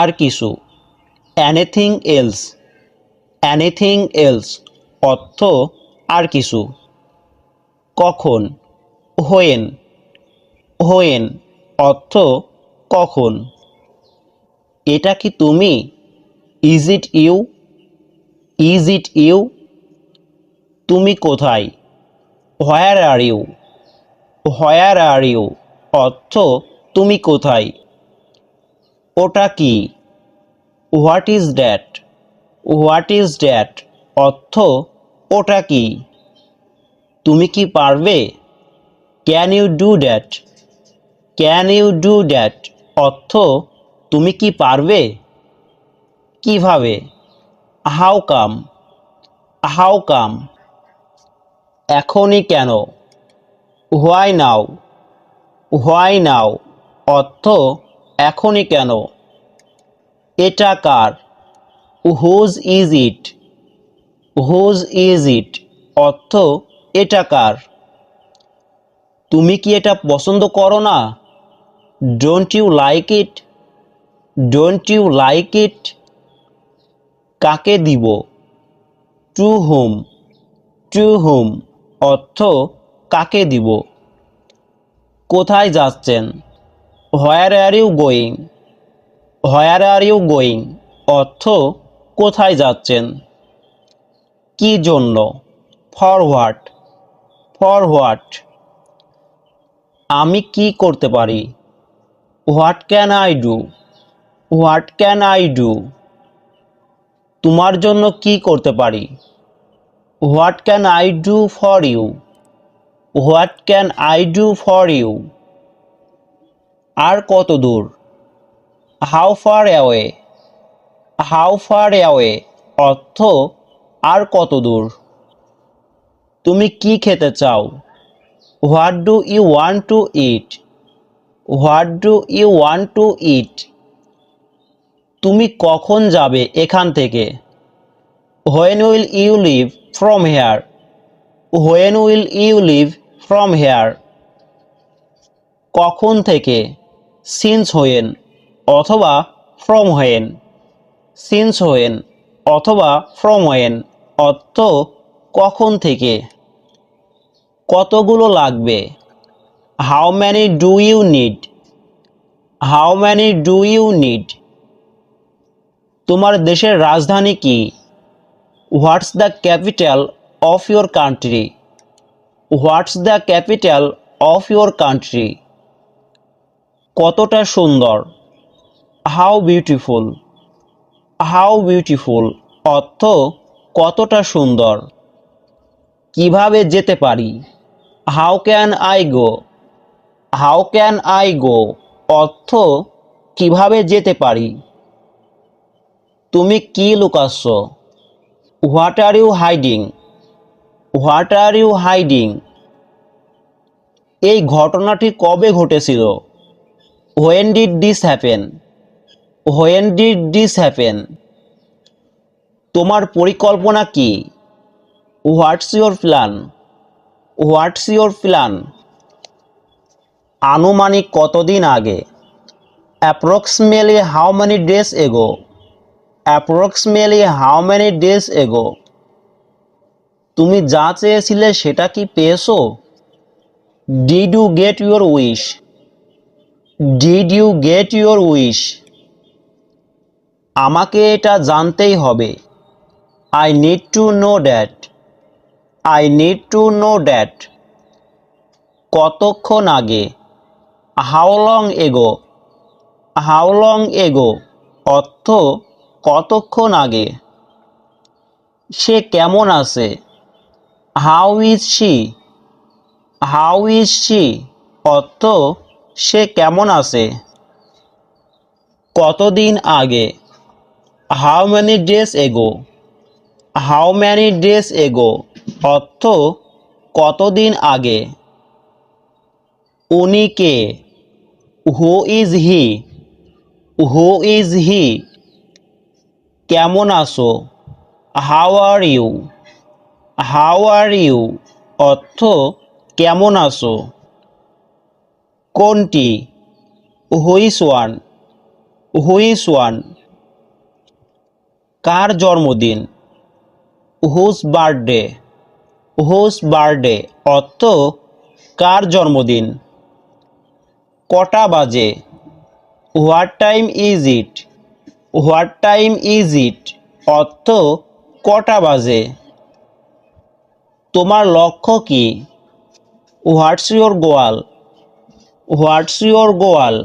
আর কিছু। Anything else, anything else অর্থ আর কিছু। কখন, হোয়েন, হোয়েন অর্থ কখন। এটা কি তুমি? Is it you, is it you তুমি কোথায়? হোয়ার are you, where are you অর্থ তুমি কোথায়। ওটা কি? What is that, what is that অর্থ ওটা কি। তুমি কি পারবে? Can you do that, can you do that অর্থ তুমি কি পারবে। কিভাবে? হাউ কাম, হাউ কাম এখনই কেন? হোয়াই নাও, হোয়াই নাও অর্থ এখনই কেন। এটা কার? Whose is it, whose is it অর্থ এটা কার। তুমি কি এটা পছন্দ করো না? Don't you like it, don't you like it কাকে দিব? টু হুম, টু হুম অর্থ কাকে দিব। কোথায় যাচ্ছেন? Where are you going, where are you going অর্থ কোথায় যাচ্ছেন। কি জন্য? ফর হোয়াট, ফর হোয়াট আমি কি করতে পারি? What can I do, what can I do তোমার জন্য কি করতে পারি? What can I do for you, what can I do for you আর কত দূর? How far away, how far away অর্থ আর কত দূর। তুমি কি খেতে চাও? What do you want to eat, what do you want to eat তুমি কখন যাবে এখান থেকে? When will you leave from here, when will you leave from here কখন থেকে? সিন্স হোয়েন অথবা ফ্রম হোয়েন, সিন্স হোয়েন অথবা ফ্রম হোয়েন অর্থ কখন থেকে। কতগুলো লাগবে? How many do you need, how many do you need তোমার দেশের রাজধানী কি? What's the capital of your country, what's the capital of your country কতটা সুন্দর? হাউ বিউটিফুল, হাউ বিউটিফুল অর্থ কতটা সুন্দর। কিভাবে যেতে পারি? How can I go, how can I go অর্থ কিভাবে যেতে পারি। তুমি কি লুকাচ্ছ? What are you hiding, what are you hiding এই ঘটনাটি কবে ঘটেছিল? When did this happen, when did this happen তোমার পরিকল্পনা কি? What's your plan, what's your plan আনুমানিক কতদিন আগে? Approximately how many days ago, approximately how many days ago তুমি যা চেয়েছিলে সেটা কি পেয়েছো? Did you get your wish, did you get your wish আমাকে এটা জানতেই হবে। I need to know that, I need to know that কতক্ষণ আগে? How long ago, how long ago অর্থ কতক্ষণ আগে। সে কেমন আছে? How is she, how is she অর্থ সে কেমন আছে। কতদিন আগে? How many days ago, how many days ago অর্থ কতদিন আগে। উনি কে? Who is he, who is he কেমন আছো? How are you, how are you অর্থ কেমন আছো। কোনটি? Which one, which one? কার জন্মদিন? Whose birthday? হুজ বার্থডে অর্থ কার জন্মদিন? কটা বাজে? What time is it? What time is it অর্থ কটা বাজে? তোমার লক্ষ্য কি? হোয়াটস ইয়োর গোয়াল? হোয়াটস ইয়োর গোয়াল?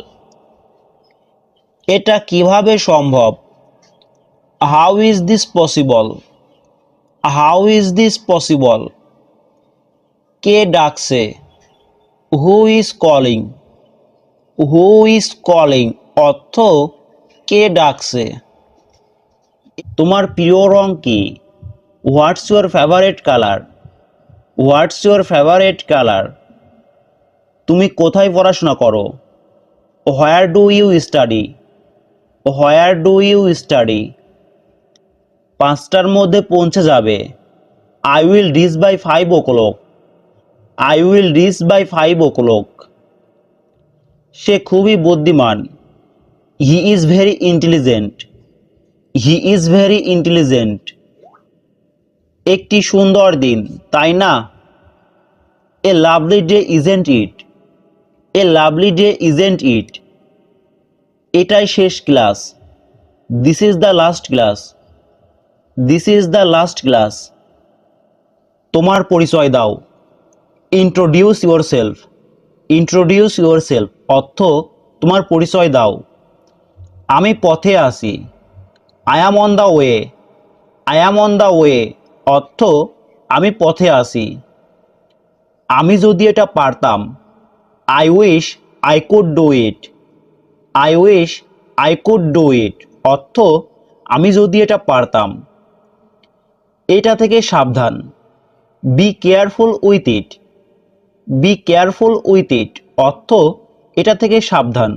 এটা কিভাবে সম্ভব? How is this possible? How is this possible? কে ডাকছে? Who is calling? Who is calling অর্থ কে ডাকছে? তোমার প্রিয় রং কি? What's your favourite colour? What's your favourite colour? তুমি কোথায় পড়াশোনা করো? Where do you study? Where do you study? 5টার মধ্যে পৌঁছে যাবে। I will reach by 5 o'clock। I will reach by 5 o'clock। সে খুবই বুদ্ধিমান। He is very intelligent. He is very intelligent. একটি সুন্দর দিন, তাই না? A lovely day isn't it? A lovely day isn't it? এটাই শেষ class. This is the last class. This is the last class. তোমার পরিচয় দাও। Introduce your self. Introduce your self অর্থ তোমার পরিচয় দাও। আমি পথে আছি। I am on the way. I am on the way অর্থ আমি পথে আছি। আমি যদি এটা পারতাম। I wish I could do it. I wish I could do it অর্থ আমি যদি এটা পারতাম। এটা থেকে সাবধান। Be careful with it. Be careful with it অর্থ এটা থেকে সাবধান।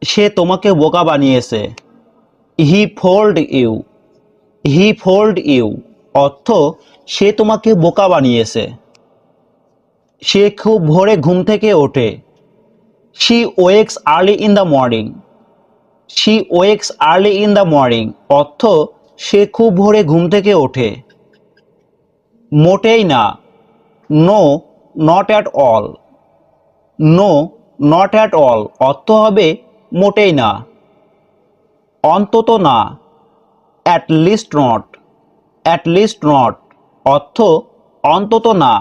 সে তোমাকে বোকা বানিয়েছে। He fooled you. He fooled you অর্থ সে তোমাকে বোকা বানিয়েছে। সে খুব ভোরে ঘুম থেকে ওঠে। She wakes early in the morning. She wakes early in the morning অর্থ সে খুব ভোরে ঘুম থেকে ওঠে। মোটেই না। No not at all. No not at all অর্থ হবে মোটেই না। অন্তত না। At least not. At least not অর্থ অন্তত না।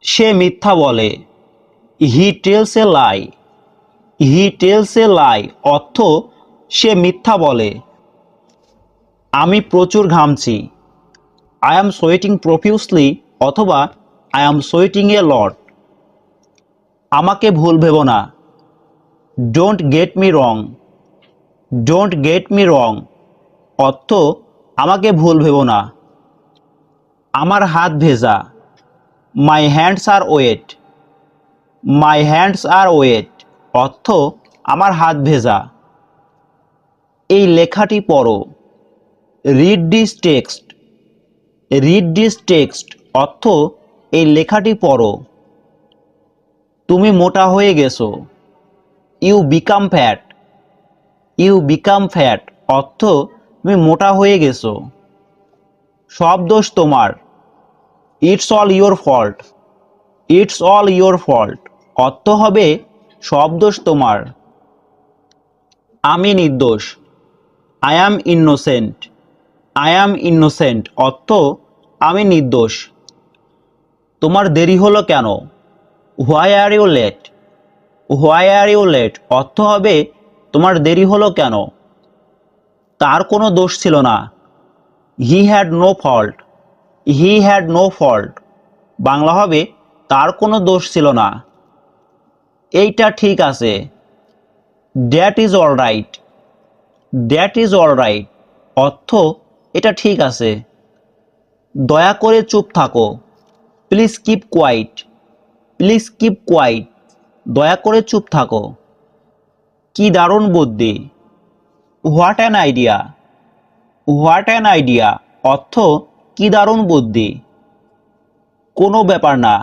সে মিথ্যা বলে। He tells a lie. He tells a লাই অর্থ সে মিথ্যা বলে। আমি প্রচুর ঘামছি। আই অ্যাম সোয়েটিং প্রফিউসলি অথবা আই অ্যাম সোয়েটিং এ লট। আমাকে ভুল ভেবো না। Don't get me wrong. Don't get me wrong অর্থ আমাকে ভুল ভেবো না। আমার হাত ভেজা। My hands are wet. My hands are wet অর্থ আমার হাত ভেজা। এই লেখাটি পড়ো। Read this text. Read this text অর্থ এই লেখাটি পড়ো। তুমি মোটা হয়ে গেছো। You become fat. You become fat অর্থ তুমি মোটা হয়ে গেছো। সব দোষ তোমার। It's all your fault. It's all your fault অর্থ হবে সব দোষ তোমার। আমি নির্দোষ। I am innocent. I am innocent অর্থ আমি নির্দোষ। তোমার দেরি হলো কেন? Why are you late? Why are you late অর্থ হবে তোমার দেরি হলো কেন? তার কোনো দোষ ছিল না। He had no fault. He had no fault Bangla হবে তার কোনো দোষ ছিল না। এইটা ঠিক আছে। That is all right. That is all right অর্থ এটা ঠিক আছে। দয়া করে চুপ থাকো। Please keep quiet. Please keep quiet দয়া করে চুপ থাকো। কি দারুণ বুদ্ধি। What an idea. What an idea অর্থ কি দারুণ বুদ্ধি। কোনো ব্যাপার না।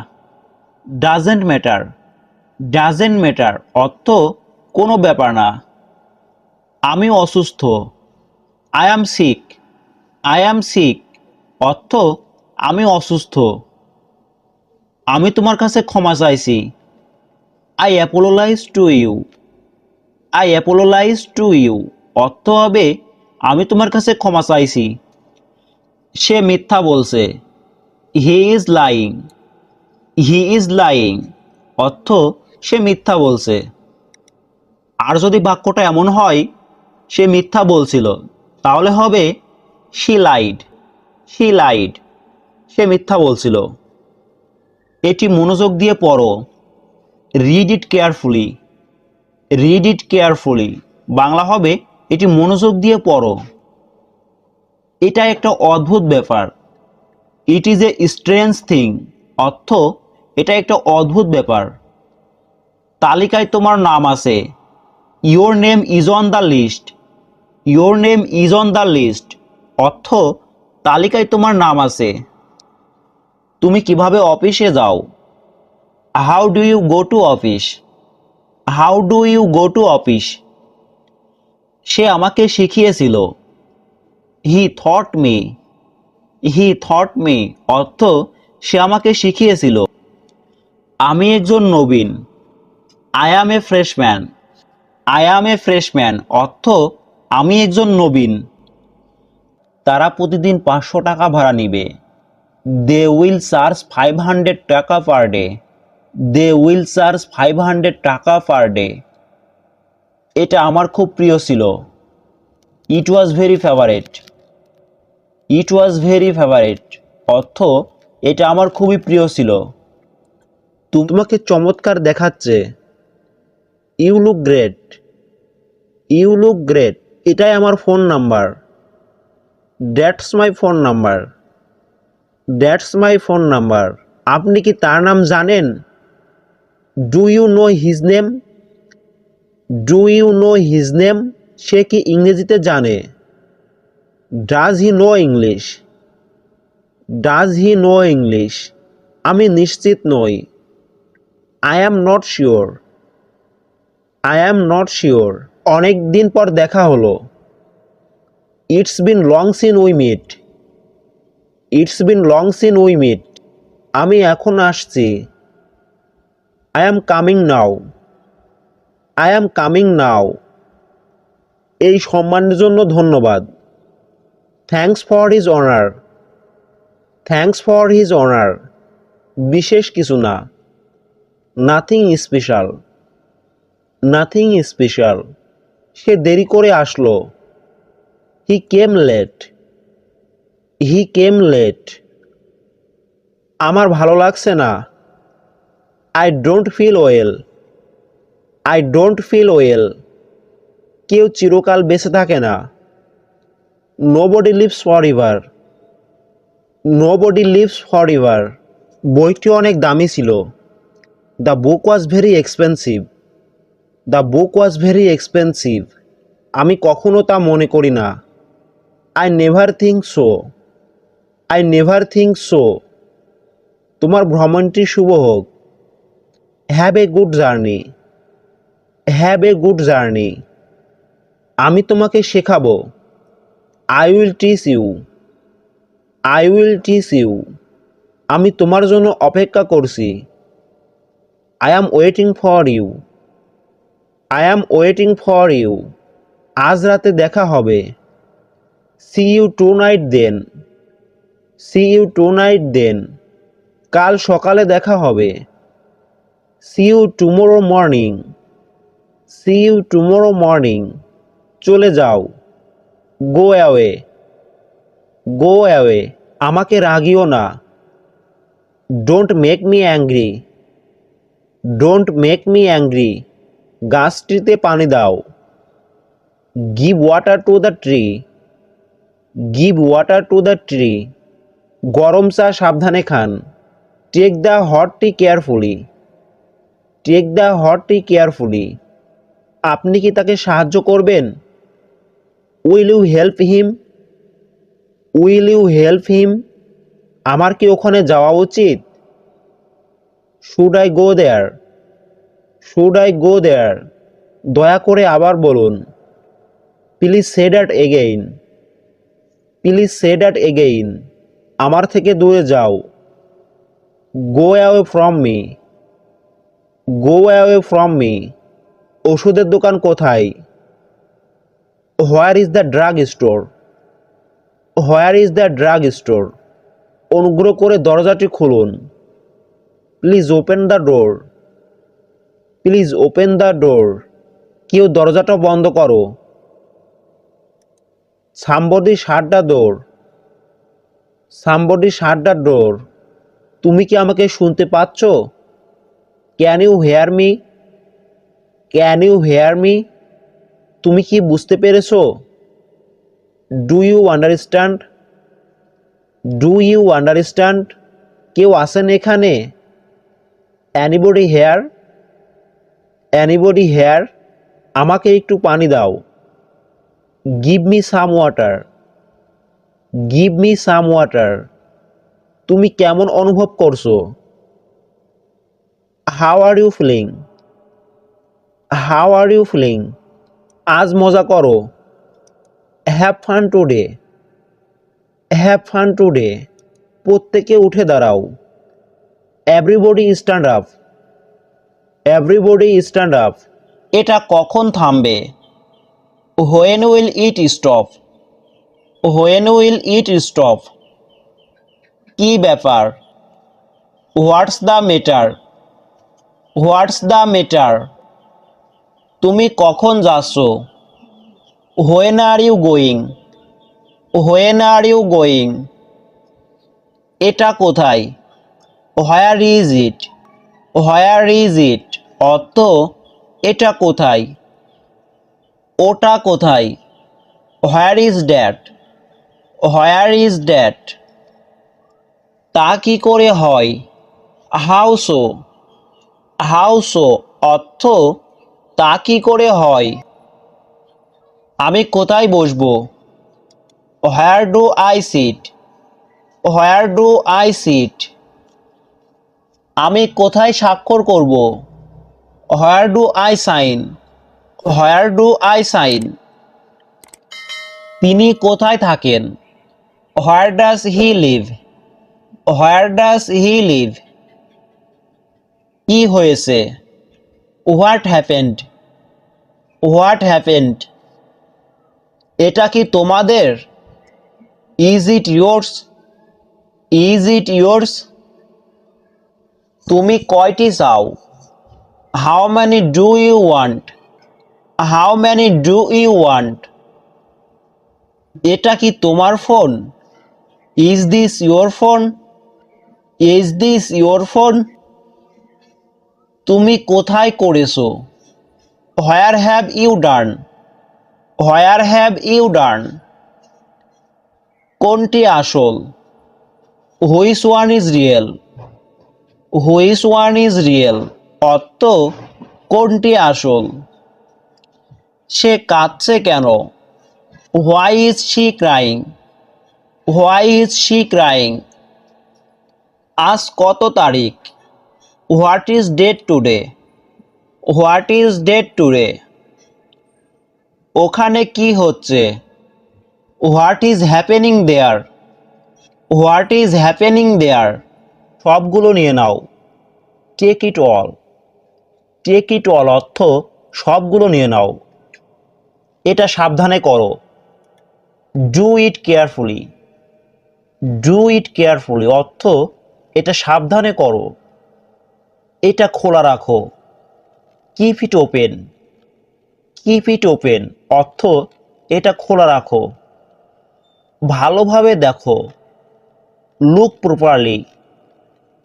Doesn't matter. ডাজেন্ট ম্যাটার অর্থ কোনো ব্যাপার না। আমি অসুস্থ। I am sick. I am sick অর্থ আমি অসুস্থ। আমি তোমার কাছে ক্ষমা চাইছি। I apologise to you. I apologise to you অর্থ হবে আমি তোমার কাছে ক্ষমা চাইছি। সে মিথ্যা বলছে। He is lying. He is lying অর্থ সে মিথ্যা বলছে। আর যদি বাক্যটা এমন হয় সে মিথ্যা বলছিল, তাহলে হবে শি লাইড। শি লাইড সে মিথ্যা বলছিল। এটি মনোযোগ দিয়ে পড়ো। Read it carefully. Read it carefully Bangla হবে এটি মনোযোগ দিয়ে পড়ো। এটা একটা অদ্ভুত ব্যাপার। It is a strange thing অর্থ এটা একটা অদ্ভুত ব্যাপার। তালিকায় তোমার নাম আছে। Your name is on the list. Your name is on the list অর্থ তালিকায় তোমার নাম আছে। তুমি কিভাবে অফিসে যাও? How do you go to office? How do you go to office সে আমাকে শিখিয়েছিল। He taught me. He taught me অর্থ সে আমাকে শিখিয়েছিল। আমি একজন নবীন। I am a freshman. I am a freshman অর্থ আমি একজন নবীন। তারা প্রতিদিন 500 টাকা ভাড়া নিবে। দে উইল চার্জ 500 টাকা per day. They will charge 500 টাকা পার ডে এটা আমার খুব প্রিয় ছিল। It was very favourite. It was very favourite অর্থ এটা আমার খুবই প্রিয় ছিল। তোমাকে চমৎকার দেখাচ্ছে। You look great. You look great এটাই আমার phone number. That's my phone number. That's my phone number আপনি কি তার নাম জানেন? Do you know his name? Do you know his name সে কি ইংরেজিতে জানে? Does he know English? Does he know English আমি নিশ্চিত নই। I am not sure. I am not sure অনেক দিন পর দেখা হলো। It's been long seen we meet. It's been long seen we meet আমি এখন আসছি। I am coming now. I am coming now এই সম্মানের জন্য ধন্যবাদ। Thanks for his honour. Thanks for his honour বিশেষ কিছু না। Nothing special. নাথিং স্পেশাল সে দেরি করে আসলো। হি কেম লেট। হি কেম লেট আমার ভালো লাগছে না। I don't feel well. I don't feel well কেউ চিরকাল বেঁচে থাকে না। Nobody lives for ever. Nobody lives for ever বইটি অনেক দামি ছিল। The book was very expensive. The book was very expensive আমি কখনো তা মনে করি না। I never think so. I never think so তোমার ভ্রমণটি শুভ হোক। Have a good journey. Have a good journey আমি তোমাকে শেখাবো। I will teach you. I will teach you আমি তোমার জন্য অপেক্ষা করছি। I am waiting for you. I am waiting for you আজ রাতে দেখা হবে। See you tonight then. See you tonight then কাল সকালে দেখা হবে। See you tomorrow morning. See you tomorrow morning চলে যাও। Go away. গো অ্যাওয়ে আমাকে রাগিও না। Don't make me angry. Don't make me angry গাছটিতে পানি দাও। Give water to the tree. Give water to the tree গরম চা সাবধানে খান। Take the hot tea carefully. Take the hot tea carefully আপনি কি তাকে সাহায্য করবেন? Will you help him? Will you help him আমার কি ওখানে যাওয়া উচিত? Should I go there? Should I go there দয়া করে আবার বলুন। Please say that again. Please say that again. আমার থেকে দূরে যাও। Go away from me. Go away from me. ওষুধের দোকান কোথায়? Where is the drug store? Where is the drug store? অনুগ্রহ করে দরজাটি খুলুন। Please open the door. Please open the door. কেউ দরজাটা বন্ধ করো। Somebody shut the door. Somebody shut the door. তুমি কি আমাকে শুনতে পাচ্ছ? Can you hear me? Can you hear me? তুমি কি বুঝতে পেরেছো? Do you understand? Do you understand? কেউ আসেন এখানে? Anybody here? Anybody here? আমাকে একটু পানি দাও। Give me some water. Give me some water. তুমি কেমন অনুভব করছো? How are you feeling? How are you feeling? আজ মজা করো। Have fun today. Have fun today. প্রত্যেকে উঠে দাঁড়াও। Everybody stand up. Everybody stand up. এটা কখন থামবে? When will it stop? When will it stop? কি ব্যাপার? What's the matter? What's the matter? তুমি কখন যাচ্ছ? When are you going? When are you going? এটা কোথায়? Where is it? Where is it? অর্থ এটা কোথায়? ওটা কোথায়? Where is that? Where is that? তা কি করে হয়? How so? How so? অর্থ তা কি করে হয়? আমি কোথায় বসবো? Where do I sit? Where do I sit? আমি কোথায় স্বাক্ষর করব? Where do I sign? Where do I sign? তিনি কোথায় থাকেন? Where does he live? Where does he live? কি হয়েছে? What happened? What happened? এটা কি তোমাদের? Is it yours? Is it yours? তুমি কয়টি চাও? How many do you want? How many do you want? এটা কি তোমার phone? Is this your phone? Is this your phone? তুমি কোথায় করেছো? Where have you done? Where have you done? কোনটি আসল? Which one is real? Which one is real? অর্থ কোনটি আসল? সে কাঁদছে কেন? Why is she crying? Why is she crying? আজ কত তারিখ? What is date today? What is date today? ওখানে কি হচ্ছে? What is happening there? What is happening there? সবগুলো নিয়ে নাও। Take it all. Take it all অর্থ সবগুলো নিয়ে নাও। এটা সাবধানে করো। Do it carefully. Do it carefully অর্থ এটা সাবধানে করো। এটা খোলা রাখো। Keep it open. Keep it open অর্থ এটা খোলা রাখো। ভালোভাবে দেখো। Look properly.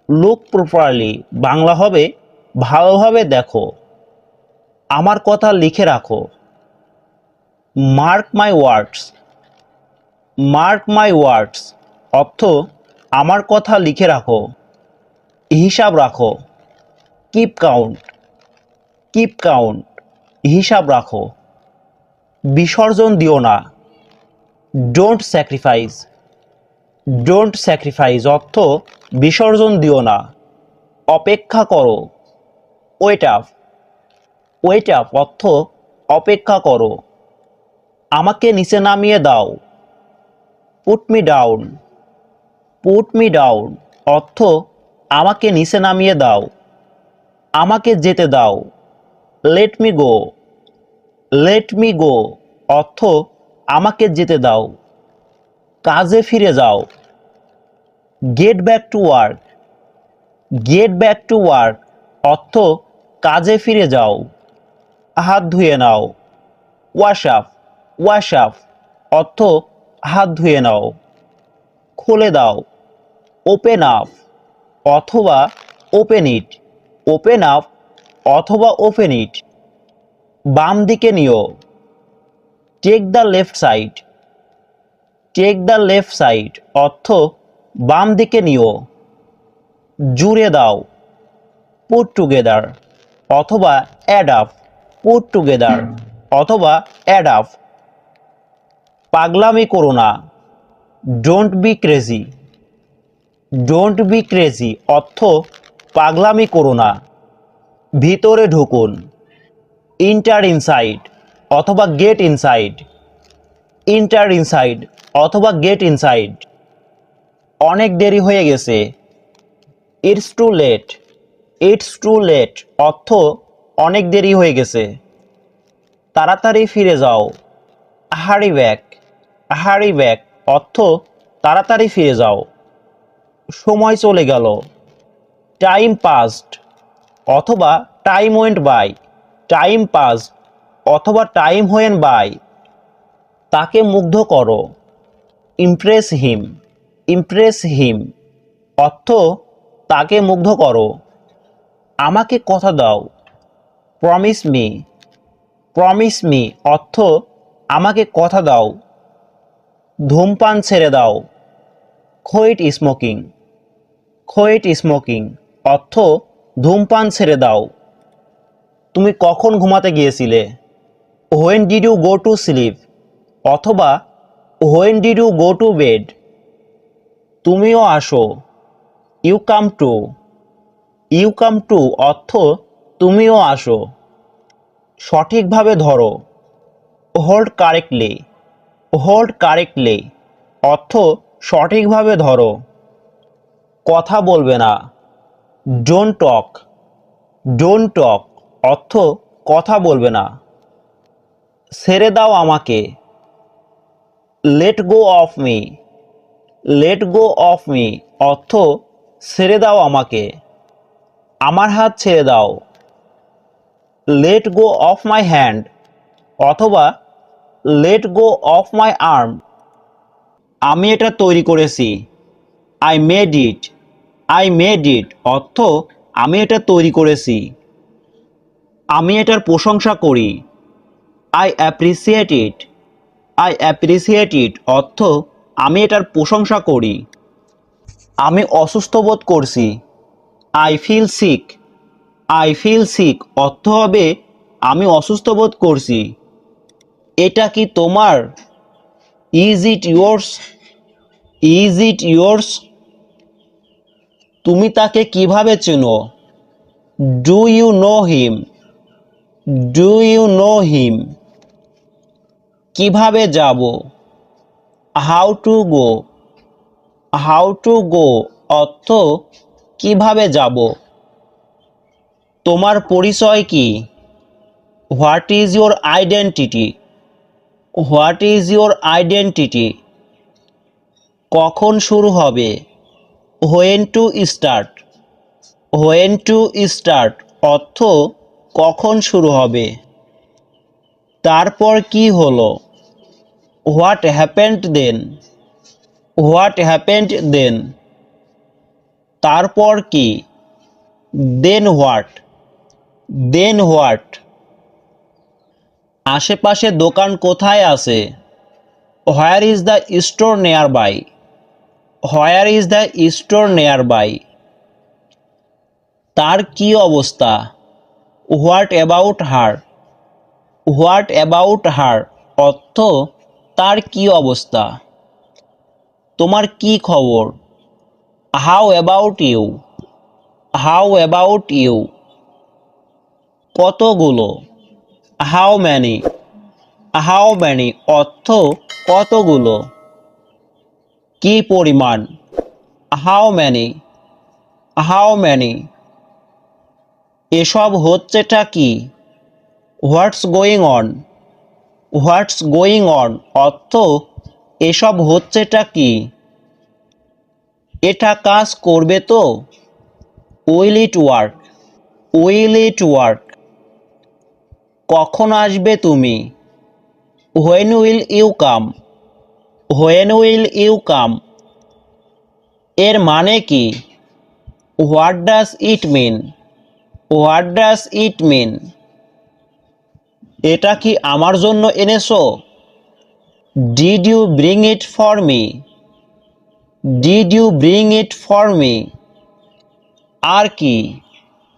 Look properly Bangla হবে ভালোভাবে দেখো। আমার কথা লিখে রাখো। মার্ক মাই ওয়ার্ডস। মার্ক মাই ওয়ার্ডস অর্থ আমার কথা লিখে রাখো। হিসাব রাখো। Keep count. কিপ কাউন্ট হিসাব রাখো। বিসর্জন দিও না। Don't sacrifice. ডোন্ট স্যাক্রিফাইস অর্থ বিসর্জন দিও না। অপেক্ষা করো। Wait up. ওয়েট আপ অর্থ অপেক্ষা করো। আমাকে নিচে নামিয়ে দাও। Put me down. Put me down অর্থ আমাকে নিচে নামিয়ে দাও। আমাকে যেতে দাও। Let me go. Let me go অর্থ আমাকে যেতে দাও। কাজে ফিরে যাও। Get back to work. Get back to work অর্থ কাজে ফিরে যাও। হাত ধুয়ে নাও। Wash up. ওয়াশ আপ অর্থ হাত ধুয়ে নাও। খুলে দাও। ওপেন আপ অথবা ওপেন ইট। ওপেন আপ অথবা ওপেন ইট। বাম দিকে নিও। Take the left side. Take the left side অর্থ বাম দিকে নিও। জুড়ে দাও। পুট টুগেদার অথবা অ্যাড আপ। পুট টুগেদার অথবা অ্যাড আপ। পাগলামি করো না। Don't be crazy. Don't be crazy অর্থ পাগলামি করো না। ভিতরে ঢুকুন। ইন্টার ইনসাইড অথবা গেট ইনসাইড। ইন্টার ইনসাইড অথবা গেট ইনসাইড। অনেক দেরি হয়ে গেছে। It's too late. It's too late অর্থ অনেক দেরি হয়ে গেছে। তাড়াতাড়ি ফিরে যাও। হারি ব্যাক। হারি ব্যাক অর্থ তাড়াতাড়ি ফিরে যাও। সময় চলে গেল। টাইম পাস্ট অথবা time went by. Time past অথবা টাইম ওয়েন্ট বাই। তাকে মুগ্ধ করো। ইমপ্রেস হিম। ইমপ্রেস হিম অর্থ তাকে মুগ্ধ করো। আমাকে কথা দাও। Promise me. প্রমিস মি অর্থ আমাকে কথা দাও। ধূমপান ছেড়ে দাও। কোইট স্মোকিং। কোইট স্মোকিং অর্থ ধূমপান ছেড়ে দাও। তুমি কখন ঘুমাতে গিয়েছিলে? When did you go to sleep অথবা when did you go to bed. তুমিও আসো। You come too. You come too অর্থ তুমিও আসো। সঠিকভাবে ধরো। Hold correctly. হোল্ড কারেক্টলি অর্থ সঠিকভাবে ধরো। কথা বলবে না। Don't talk. ডোন্ট টক অর্থ কথা বলবে না। ছেড়ে দাও আমাকে। Let go of me. Let go of me অর্থ ছেড়ে দাও আমাকে। আমার হাত ছেড়ে দাও। Let go of my hand অথবা let go of my arm. আমি এটা তৈরি করেছি। I made it. I made it অর্থ আমি এটা তৈরি করেছি। আমি এটার প্রশংসা করি। I appreciate it. I appreciate it অর্থ আমি এটার প্রশংসা করি। আমি অসুস্থ বোধ করছি। I feel sick. I feel sick অর্থ হবে আমি অসুস্থ বোধ করছি। এটা কি তোমার? Is it yours? Is it yours? তুমি তাকে কিভাবে চেনো? Do you know him? Do you know him? কিভাবে যাব? How to go. How to go অর্থ কিভাবে যাব। তোমার পরিচয় কি? What is your identity? What is your identity? কখন শুরু হবে? When to start. When to start অর্থ কখন শুরু হবে। তারপর কি হলো? What happened then? What happened then? তারপর কি? Then what? Then what? আশেপাশে দোকান কোথায় আছে? Where is the store nearby? Where is the store nearby? তার কি অবস্থা? What about her? What about her অর্থ তার কি অবস্থা। তোমার কি খবর? How about you? How about you? কতগুলো? হাউ ম্যানি, হাউ ম্যানি অর্থ কতগুলো। কি পরিমাণ, হাউ ম্যানি, হাউ ম্যানি। এসব হচ্ছেটা কি, what's going on, what's going on অর্থ এসব হচ্ছেটা কি। এটা কাজ করবে তো, will it work, will it work. কখন আসবে তুমি, when will you come, when will you come. এর মানে কি, what does it mean, what does it mean. এটা কি আমার জন্য এনেছো, did you bring it for me, did you bring it for me. আর কি,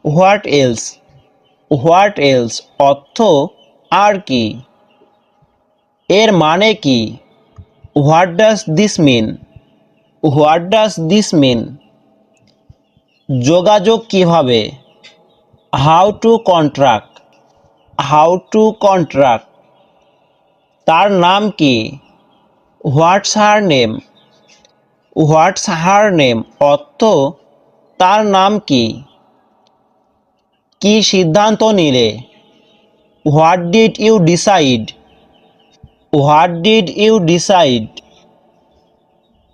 হোয়াট এলস, হোয়াট এলস অর্থ আর কি। এর মানে কি, what does this mean, what does this mean. যোগাযোগ কিভাবে, how to contract, how to contract. তার নাম কি, হোয়াটস হার নেম, হোয়াটস হার নেম অর্থ তার নাম কি। কি সিদ্ধান্ত নিলে, what did you decide, what did you decide.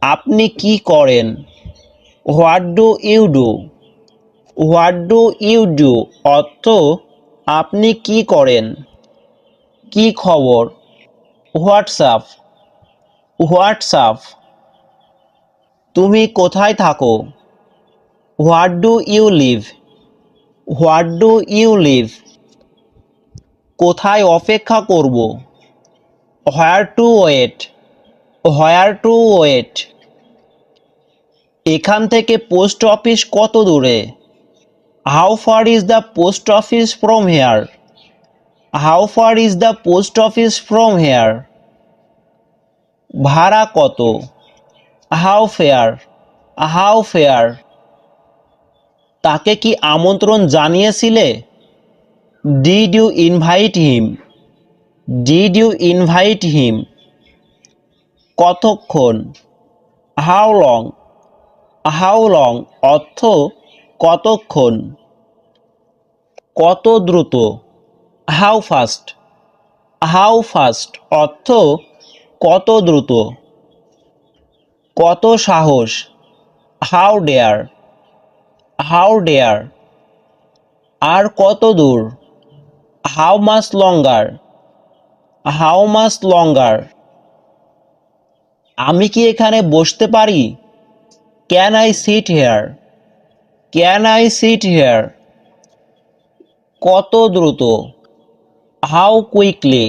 আপনি কি করেন, what do you do, what do you do অর্থ আপনি কি করেন। কি খবর, হোয়াটসঅ্যাপ, হোয়াটসঅ্যাপ। তুমি কোথায় থাকো, what do you live, what do you live. কোথায় অপেক্ষা করব, where to wait, where to wait. এখান থেকে পোস্ট অফিস কত দূরে, how far is the post office from here, how far is the post office from here. ভাড়া কত, how fare, how fare. তাকে কি আমন্ত্রণ জানিয়েছিলে, did you invite him, did you invite him. কতক্ষণ, হাউ লং, হাউ লং অর্থ কতক্ষণ। কত দ্রুত, হাউ ফাস্ট, হাউ ফাস্ট অর্থ কত দ্রুত। কত সাহস, হাউ ডেয়ার, হাউ ডেয়ার। আর কত দূর, how much longer, how much লঙ্গার। আমি কি এখানে বসতে পারি, can I sit here, can I sit here. কত দ্রুত, হাউ কুইকলি,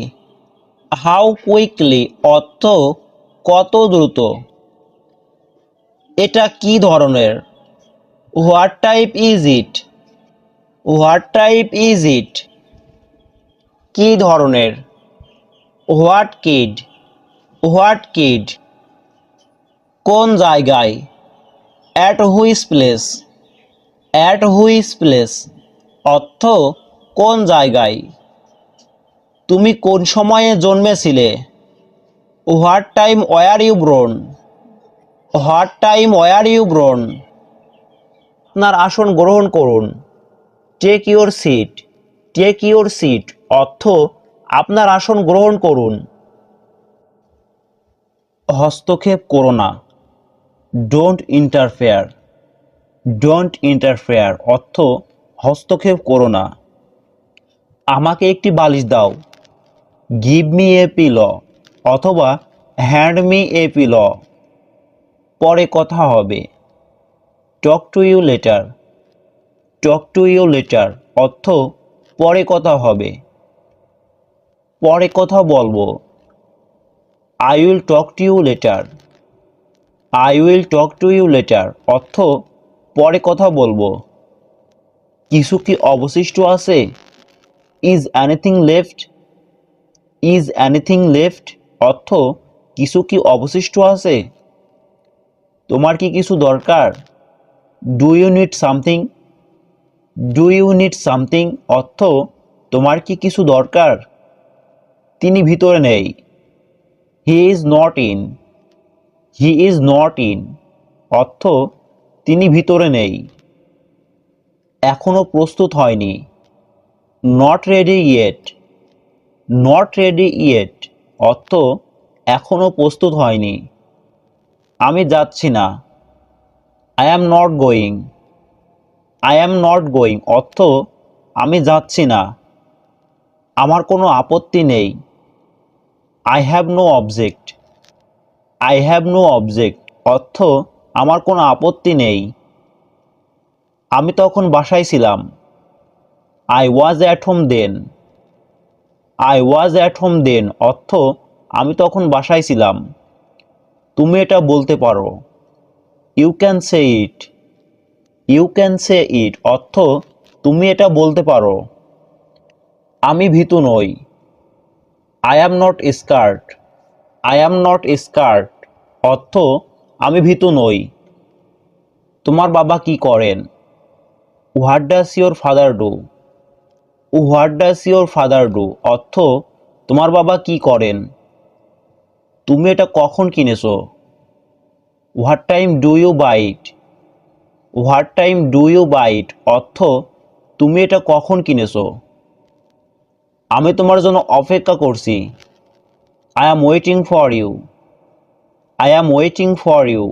হাউ কুইকলি অর্থ কত দ্রুত। এটা কি ধরনের, what type is it, what type is it. কি ধরনের, হোয়াট কিড, হোয়াট কিড। কোন জায়গায়, at which place, at which place অর্থ কোন জায়গায়। তুমি কোন সময়ে জন্মেছিলে, what time were you born, what time were you born. আপনার আসন গ্রহণ করুন, take your seat, take your seat অর্থ আপনার আসন গ্রহণ করুন। হস্তক্ষেপ করো না, ডোন্ট ইন্টারফেয়ার, ডোন্ট ইন্টারফেয়ার অর্থ হস্তক্ষেপ করো না। আমাকে একটি বালিশ দাও, গিভ মি এ পিলো অথবা হ্যান্ড মি এ পিলো। পরে কথা হবে, talk to you later, talk to you later অর্থ পরে কথা হবে। পরে কথা বলবো, I will talk to you later, I will talk to you later অর্থ পরে কথা বলবো। কিছু কি অবশিষ্ট আছে, is anything left, is anything left অর্থ কিছু কি অবশিষ্ট আছে। তোমার কি কিছু দরকার, do you need something, do you need something অর্থ তোমার কি কিছু দরকার। তিনি ভিতরে নেই। He is not in. He is not in অর্থ তিনি ভিতরে নেই। এখনো প্রস্তুত হয়নি। Not ready yet. Not ready yet অর্থ এখনো প্রস্তুত হয়নি। আমি যাচ্ছি না। I am not going. I am not going অর্থ আমি যাচ্ছি না। আমার কোনো আপত্তি নেই। I have no object. I have no object অর্থ আমার কোনো আপত্তি নেই। আমি তখন বাসায় ছিলাম। I was at home then. I was at home then অর্থ আমি তখন বাসায় ছিলাম। তুমি এটা বলতে পারো। You can say it. You can say it অর্থ তুমি এটা বলতে পারো। আমি ভীতু নই। I am not scared. I am not scared অর্থ আমি ভীতু নই। তোমার বাবা কি করেন? What does your father do? What does your father do অর্থ তোমার বাবা কি করেন? তুমি এটা কখন কিনেছো? What time do you buy it? What time do you buy it অর্থ তুমি এটা কখন কিনেছো? আমি তোমার জন্য অপেক্ষা করছি। I am waiting for you. I am waiting for you.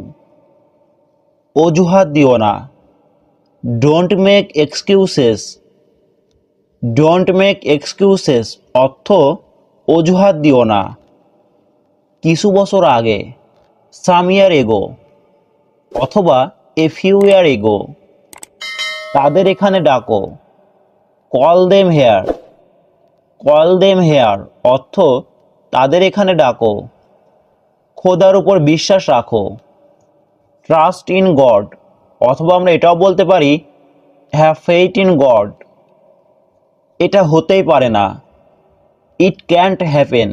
অজুহাত দিও না। Don't make excuses. Don't make excuses অর্থ অজুহাত দিও না। কিছু বছর আগে। সাম ইয়ার এগো অথবা এ ফিউ ইয়ার এগো। তাদের এখানে ডাকো। Call them here. Call them here অর্থ তাদের এখানে ডাকো। খোদার উপর বিশ্বাস রাখো। ট্রাস্ট ইন গড অথবা আমরা এটাও বলতে পারি হ্যাভ ফেইথ ইন গড। এটা হতেই পারে না। It can't happen.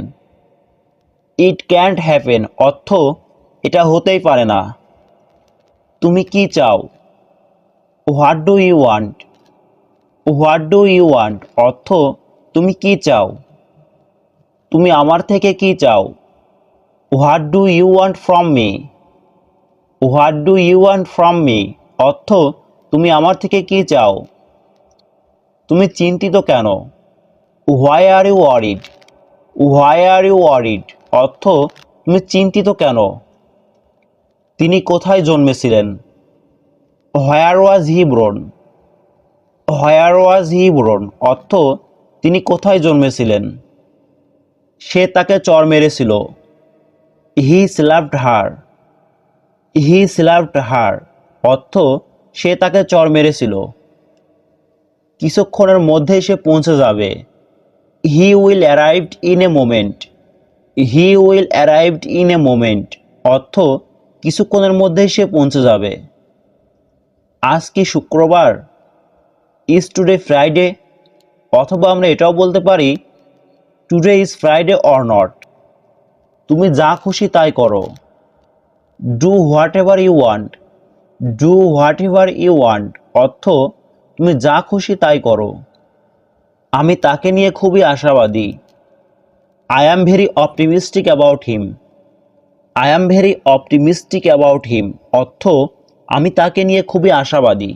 It can't happen অর্থ এটা হতেই পারে না। তুমি কি চাও? What do you want? What do you want অর্থ তুমি কি চাও? তুমি আমার থেকে কি চাও? What do you want from me? What do you want from me অর্থ তুমি আমার থেকে কি চাও? তুমি চিন্তিত কেন? Why are you worried? Why are you worried অর্থ তুমি চিন্তিত কেন? তিনি কোথায় জন্মেছিলেন? হোয়ার ওয়াজ হি বোর্ন? হোয়ার ওয়াজ হি বোর্ন অর্থ তিনি কোথায় জন্মেছিলেন? সে তাকে চর মেরেছিল। হি স্ল্যাপড হার। হি স্ল্যাপড হার অর্থ সে তাকে চর মেরেছিল। কিছুক্ষণের মধ্যেই সে পৌঁছে যাবে। He will arrived in a moment. He will arrived in a moment অর্থ কিছুক্ষণের মধ্যেই সে পৌঁছে যাবে। আজ কি শুক্রবার? ইজ টুডে ফ্রাইডে অথবা আমরা এটাও বলতে পারি today is Friday or not. তুমি যা খুশি তাই করো। Do whatever you want. Do whatever you want অর্থ তুমি যা খুশি তাই করো। আমি তাকে নিয়ে খুবই আশাবাদী। I am very optimistic about him. I am very optimistic about him অর্থ আমি তাকে নিয়ে খুবই আশাবাদী।